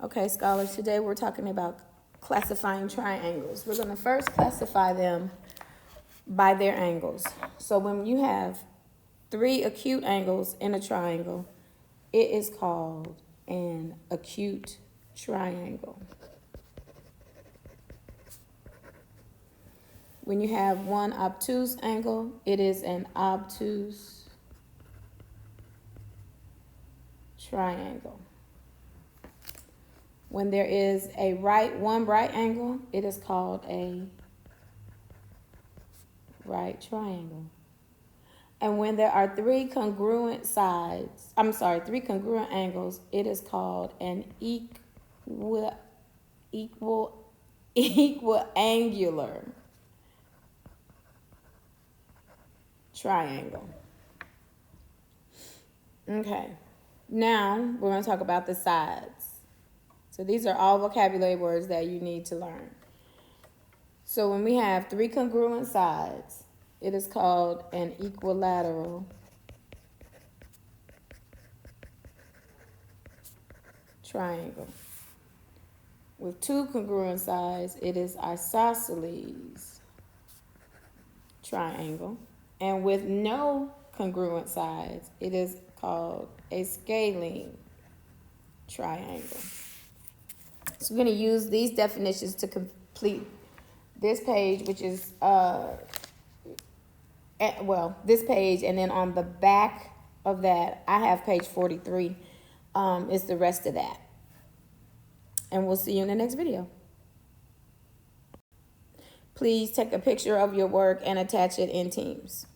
Okay, scholars, today we're talking about classifying triangles. We're going to first classify them by their angles. So when you have three acute angles in a triangle, it is called an acute triangle. When you have one obtuse angle, it is an obtuse triangle. When there is one right angle, it is called a right triangle. And when there are three congruent angles, it is called an equiangular triangle. Okay, now we're going to talk about the sides. So these are all vocabulary words that you need to learn. So when we have three congruent sides, it is called an equilateral triangle. With two congruent sides, it is isosceles triangle. And with no congruent sides, it is called a scalene triangle. So we're going to use these definitions to complete this page, which is, this page, and then on the back of that, I have page 43, is the rest of that. And we'll see you in the next video. Please take a picture of your work and attach it in Teams.